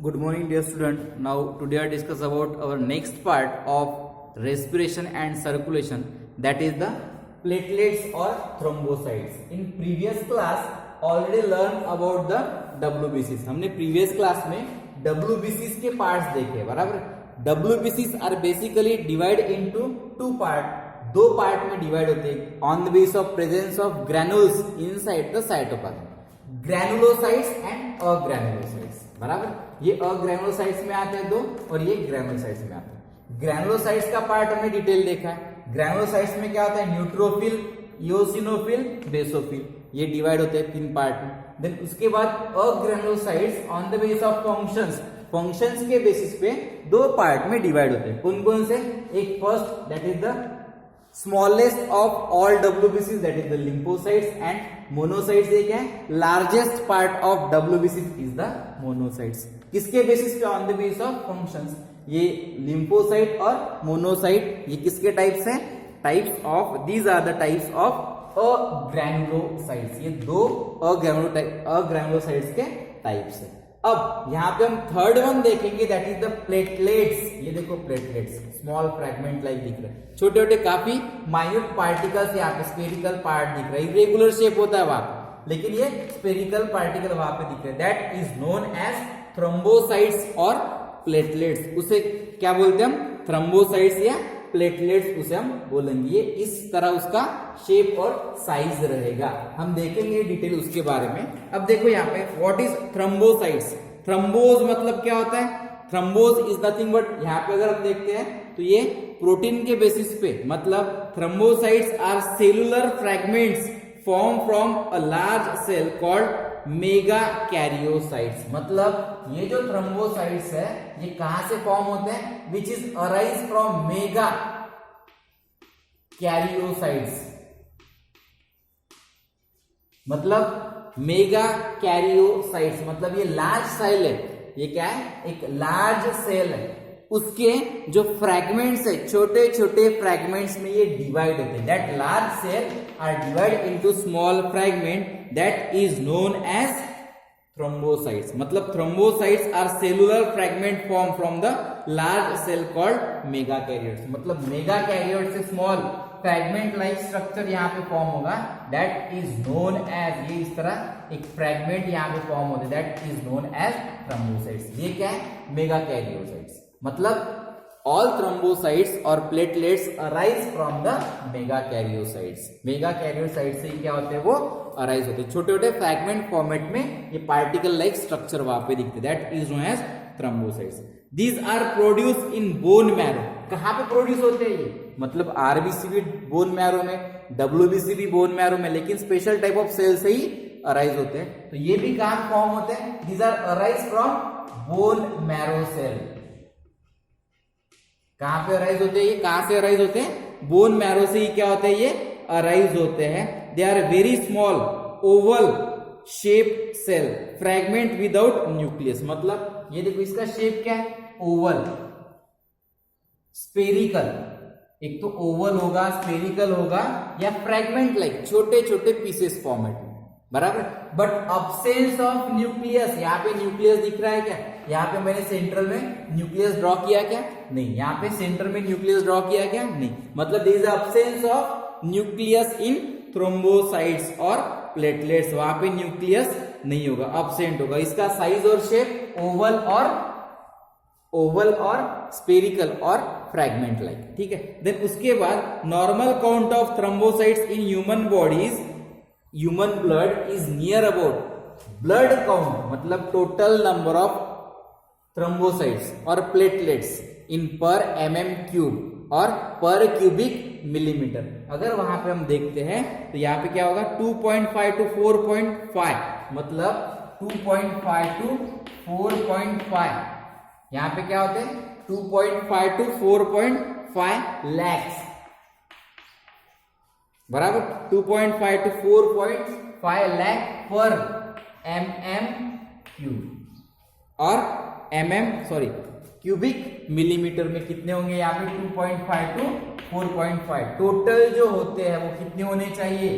Good morning, dear student. Now, today I discuss about our next part of respiration and circulation, that is the platelets or thrombocytes. In previous class, already learned about the WBCs. हमने previous class में WBCs के parts देखे, बराबर? WBCs are basically divided into two parts. दो part में divide होते हैं on the base of presence of granules inside the cytoplasm, granulocytes and agranulocytes, बराबर? ये अग्रैनुलोसाइट्स में आते हैं दो और ये ग्रैनुलोसाइट्स में आते हैं। ग्रैनुलोसाइट्स का पार्ट हमने डिटेल देखा है। ग्रैनुलोसाइट्स में क्या होता है? न्यूट्रोफिल, इओसिनोफिल, बेसोफिल, ये डिवाइड होते हैं तीन पार्ट में। देन उसके बाद agranulocytes on the base of functions के बेसिस पे दो पार्ट में डिवाइड होते हैं। कौन कौन से? एक first that is the smallest of all WBCs, that is the lymphocytes, and monocytes एक है largest part of WBCs is the monocytes. किसके बेसिस पे? on the basis of functions. ये lymphocyte और monocyte ये किसके टाइप्स हैं? types of, these are the types of agranulocytes. ये दो agranulocytes के टाइप्स है। अब यहाँ पे हम थर्ड वन देखेंगे, दैट इज द प्लेटलेट्स। ये देखो प्लेटलेट्स, स्मॉल फ्रैगमेंट लाइक दिख रहा है, छोटे छोटे काफी माइन्यूट पार्टिकल्स यहाँ पे स्फेरिकल पार्ट दिख रहा है। इरेगुलर शेप होता है वहां पे, लेकिन ये स्फेरिकल पार्टिकल वहां पे दिख रहे हैं। That is known as thrombocytes और प्लेटलेट्स। उसे क्या बोलते हैं हम? थ्रोम्बोसाइट्स या प्लेटलेट्स उसे हम बोलेंगे। ये इस तरह उसका शेप और साइज रहेगा, हम देखेंगे डिटेल उसके बारे में। अब देखो यहाँ पे व्हाट इज थ्रोम्बोसाइट्स। थ्रोम्बोज मतलब क्या होता है? थ्रोम्बोज इज नथिंग बट, यहाँ पे अगर हम देखते हैं तो ये प्रोटीन के बेसिस पे, मतलब thrombocytes are cellular fragments form from a large cell called megakaryocytes. मतलब ये जो थ्रोम्बोसाइट्स है ये कहां से फॉर्म होते हैं? Which is arise from mega karyocytes. मतलब मेगा कैरियोसाइट्स मतलब ये लार्ज सेल है। ये क्या है? एक लार्ज सेल है, उसके जो फ्रैगमेंट्स है छोटे छोटे फ्रैगमेंट्स में ये डिवाइड होते हैं। That large cell are divide into small fragment, that is known as thrombocytes. मतलब thrombocytes are cellular fragment form from the large cell called megakaryocytes. मतलब मेगा कैरियोट से स्मॉल फ्रैगमेंट लाइक स्ट्रक्चर यहाँ पे form होगा, that is known as, ये इस तरह एक फ्रैगमेंट यहाँ पे फॉर्म होता है, that is known as thrombocytes. ये क्या है? Megakaryocytes. मतलब all thrombocytes और platelets arise from the megakaryocytes. megakaryocytes से क्या होते हैं? वो arise होते हैं, छोटे छोटे फ्रैगमेंट फॉर्मेट में ये पार्टिकल लाइक स्ट्रक्चर वहां पे दिखते हैं, that is known as thrombocytes. These are produced in bone marrow. कहाँ पे प्रोड्यूस होते हैं ये? मतलब आरबीसी भी बोन मैरो में, डब्ल्यूबीसी भी बोन मैरो में, लेकिन स्पेशल टाइप ऑफ सेल से ही अराइज होते हैं। तो ये भी कहाँ फॉर्म होते हैं? These are arise from bone marrow cell. कहां पे अराइज होते हैं? ये कहां से अराइज होते हैं? बोन मैरो से ही क्या होते हैं? ये अराइज होते हैं। They are very small oval shape cell fragment without nucleus. मतलब ये देखो इसका शेप क्या है? Oval, spherical. एक तो ओवल होगा, स्फेरिकल होगा, या फ्रैगमेंट लाइक छोटे छोटे पीसेस फॉर्मेट में, बराबर। बट अब्सेंस ऑफ न्यूक्लियस, यहाँ पे न्यूक्लियस दिख रहा है क्या? यहाँ पे मैंने सेंटर में न्यूक्लियस ड्रॉ किया क्या? नहीं। यहाँ पे सेंटर में न्यूक्लियस ड्रॉ किया क्या? नहीं। मतलब there is absence of nucleus in thrombocytes और प्लेटलेट्स, वहां पे न्यूक्लियस नहीं होगा, अब्सेंट होगा। इसका साइज और शेप ओवल और स्फेरिकल और फ्रैगमेंट लाइक, ठीक है। देन उसके बाद normal count of thrombocytes in human bodies, human blood is near about, blood count मतलब टोटल नंबर ऑफ थ्रोम्बोसाइट्स और प्लेटलेट्स इन पर mm³ और पर क्यूबिक मिलीमीटर। अगर वहां पे हम देखते हैं तो यहाँ पे क्या होगा? 2.5 to 4.5, मतलब 2.5 to 4.5। यहाँ पे क्या होते हैं? 2.5 to 4.5 लैक्स, बराबर। 2.5 to 4.5 लाख पर mm³ और क्यूबिक मिलीमीटर में कितने होंगे? यहाँ पे 2.5 to 4.5। टोटल जो होते हैं वो कितने होने चाहिए?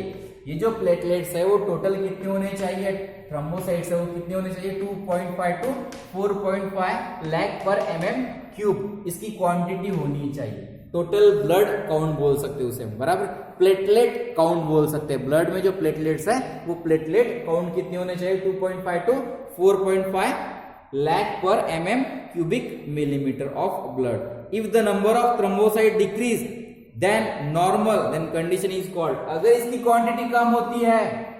ये जो प्लेटलेट्स है वो टोटल कितने होने चाहिए? थ्रोम्बोसाइट्स है वो कितने होने चाहिए, 2.5 टू 4.5 लाख पर mm³ इसकी क्वांटिटी होनी चाहिए। टोटल ब्लड काउंट बोल सकते हैं उसे, बराबर। प्लेटलेट काउंट बोल सकते हैं, ब्लड में जो प्लेटलेट्स है वो प्लेटलेट काउंट कितने होने चाहिए, 2.5 टू 4.5 लाख पर mm³ of blood. If the number of thrombocyte decrease then normal, then condition is called, अगर इसकी क्वांटिटी कम होती है,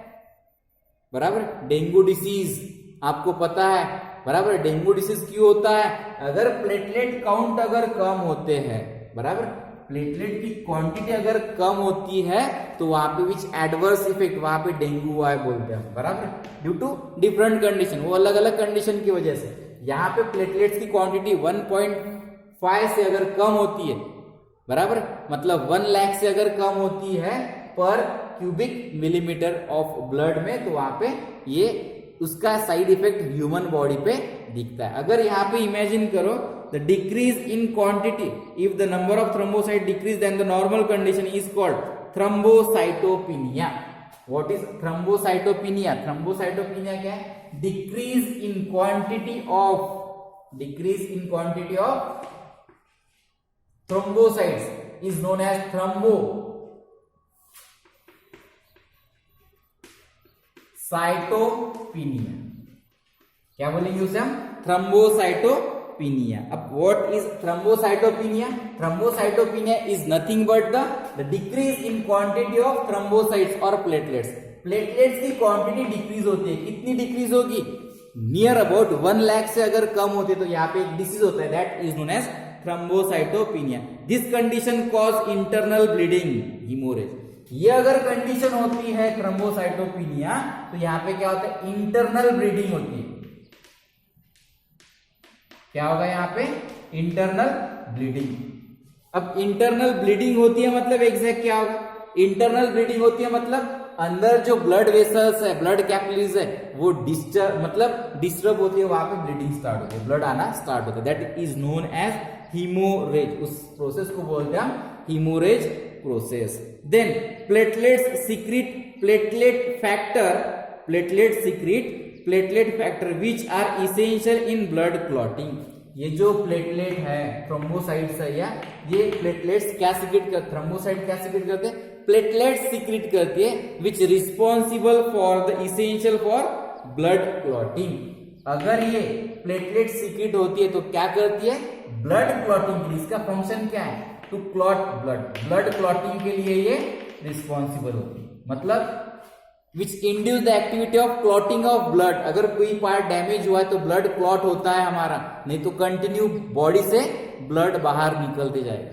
बराबर। डेंगू डिसीज आपको पता है, बराबर। डेंगू डिसीज क्यों होता है, अगर प्लेटलेट काउंट अगर कम होते हैं, बराबर, प्लेटलेट की क्वांटिटी अगर कम होती है तो वहां पे विच एडवर्स इफेक्ट, वहां पे डेंगू हुआ है बोलते हैं, बराबर। ड्यू टू डिफरेंट कंडीशन, वो अलग अलग कंडीशन की वजह से। यहाँ पे प्लेटलेट्स की क्वांटिटी 1.5 से अगर कम होती है, बराबर, मतलब 1 लाख से अगर कम होती है पर mm³ ऑफ ब्लड में, तो वहां पे ये उसका साइड इफेक्ट ह्यूमन बॉडी पे दिखता है। अगर यहाँ पे इमेजिन करो the decrease in quantity, if the number of thrombocyte decrease then the normal condition is called thrombocytopenia. What is thrombocytopenia? Thrombocytopenia क्या है, decrease in quantity of thrombocytes is known as thrombocytopenia। क्या बोलेंगे उसे हम, thrombocytopenia. अब what is thrombocytopenia? Thrombocytopenia is nothing but the decrease in quantity of thrombocytes और platelets. Platelets की quantity decrease होती है, कितनी डिक्रीज होगी, नियर अबाउट 1 लाख से अगर कम होती है, तो यहाँ पे एक डिसीज होता है, that is known as thrombocytopenia. This condition cause internal bleeding, haemorrhage. ये अगर कंडीशन होती है थ्रोम्बोसाइटोपिनिया, तो यहाँ पे क्या होता है, इंटरनल ब्लीडिंग होती है। क्या होगा यहाँ पे, इंटरनल ब्लीडिंग। अब इंटरनल ब्लीडिंग होती है मतलब एग्जैक्ट क्या होगा, इंटरनल ब्लीडिंग होती है मतलब अंदर जो ब्लड वेसल्स है, ब्लड कैपिलरीज है, वो डिस्टर्ब होती है, वहां पे ब्लीडिंग स्टार्ट होती है, ब्लड आना स्टार्ट होता है, that is known as haemorrhage. उस प्रोसेस को बोलते हैं हम haemorrhage process. Then platelets secrete platelet factor which are essential in blood clotting. ये जो प्लेटलेट है, थ्रोम्बोसाइट्स है, या ये प्लेटलेट्स क्या सीक्रेट करते, थ्रोम्बोसाइट क्या सीक्रेट करते हैं, प्लेटलेट्स सीक्रेट करती है, which responsible for the essential for blood clotting. अगर ये प्लेटलेट सीक्रेट होती है तो क्या करती है, ब्लड क्लॉटिंग के लिए। इसका फंक्शन क्या है, टू क्लॉट ब्लड क्लॉटिंग के लिए ये रिस्पॉन्सिबल होती है, मतलब which induce the activity of clotting of blood. अगर कोई पार्ट डैमेज हुआ है तो ब्लड क्लॉट होता है हमारा, नहीं तो कंटिन्यू बॉडी से ब्लड बाहर निकलते जाएगा,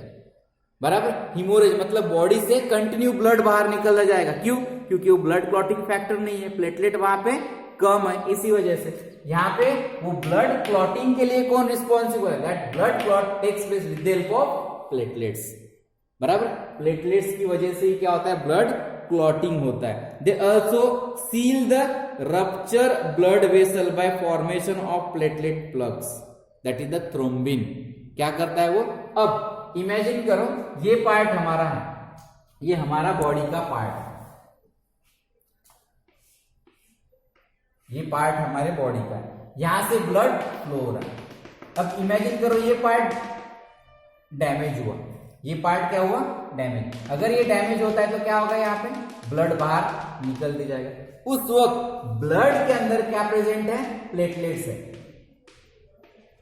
बराबर। हीमोरेज मतलब बॉडी से कंटिन्यू ब्लड बाहर निकलता जाएगा, क्यों, क्योंकि वो ब्लड क्लॉटिंग फैक्टर नहीं है, प्लेटलेट वहां पे कम है, इसी वजह से। यहाँ पे वो ब्लड क्लॉटिंग के लिए कौन रिस्पॉन्सिबल है, that blood clot takes place with the help of platelets, बराबर। प्लेटलेट्स की वजह से क्या होता है, ब्लड क्लॉटिंग होता है। They also seal the rupture blood vessel bye formation of platelet plugs, that is the thrombin. क्या करता है वो, अब इमेजिन करो ये पार्ट हमारा है, ये हमारा बॉडी का पार्ट है, ये पार्ट हमारे बॉडी का है, यहां से ब्लड फ्लो हो रहा है। अब इमेजिन करो ये पार्ट डैमेज हुआ, ये पार्ट क्या हुआ, डैमेज। अगर ये डैमेज होता है तो क्या होगा, यहाँ पे ब्लड बाहर निकलते जाएगा। उस वक्त ब्लड के अंदर क्या प्रेजेंट है, प्लेटलेट्स है।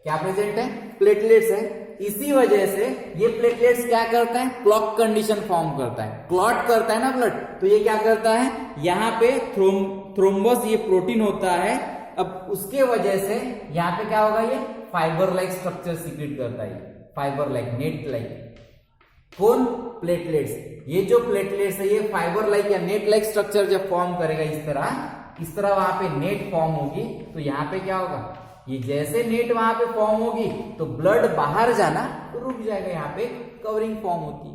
क्या प्रेजेंट है, प्लेटलेट्स है। इसी वजह से ये प्लेटलेट्स क्या करता है, क्लॉट कंडीशन फॉर्म करता है, क्लॉट करता है ना ब्लड, तो ये क्या करता है, यहाँ पे थ्रोम्बस ये प्रोटीन होता है। अब उसके वजह से यहाँ पे क्या होगा, ये फाइबर लाइक स्ट्रक्चर सीक्रेट करता है, फाइबर लाइक, नेट लाइक। कौन, प्लेटलेट्स। ये जो प्लेटलेट्स है ये फाइबर लाइक या नेट लाइक स्ट्रक्चर जब फॉर्म करेगा, इस तरह वहां पे नेट फॉर्म होगी, तो यहाँ पे क्या होगा, ये जैसे नेट वहां पे फॉर्म होगी तो ब्लड बाहर जाना तो रुक जाएगा, यहाँ पे कवरिंग फॉर्म होती है,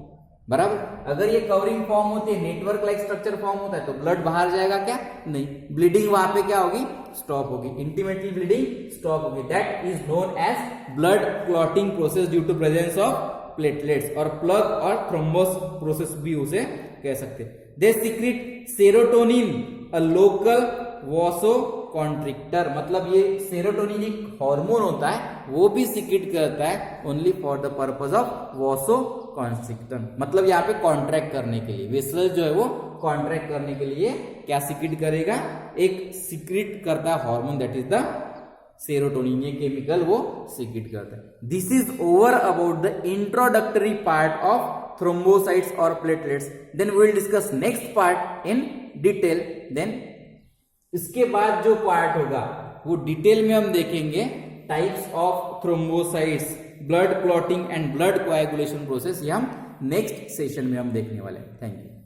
बराबर। अगर ये कवरिंग फॉर्म होती है, नेटवर्क लाइक स्ट्रक्चर फॉर्म होता है, तो ब्लड बाहर जाएगा क्या, नहीं, ब्लीडिंग वहां पे क्या होगी, स्टॉप होगी, इंटीमेटली ब्लीडिंग स्टॉप होगी। That is known as blood clotting process due to presence of platelets, और प्लग और थ्रोम्बोस प्रोसेस भी उसे कह सकते हैं। They secrete serotonin, a local vasoconstrictor, मतलब ये सेरोटोनिन एक हार्मोन होता है, वो भी सिक्रेट करता है only for the purpose of vasoconstrictor, मतलब यहाँ पे कॉन्ट्रैक्ट करने के लिए, वेसल जो है वो कॉन्ट्रैक्ट करने के लिए क्या सिक्रेट करेगा, एक सिक्रेट करता है hormone, that is the serotonin, ये केमिकल वो सिक्रेट करता है। This is over about the introductory part of thrombocytes or platelets. Then we will discuss next part in detail. Then इसके बाद जो पार्ट होगा वो डिटेल में हम देखेंगे types of thrombocytes, blood clotting and blood coagulation process, ये हम नेक्स्ट सेशन में हम देखने वाले हैं। Thank you.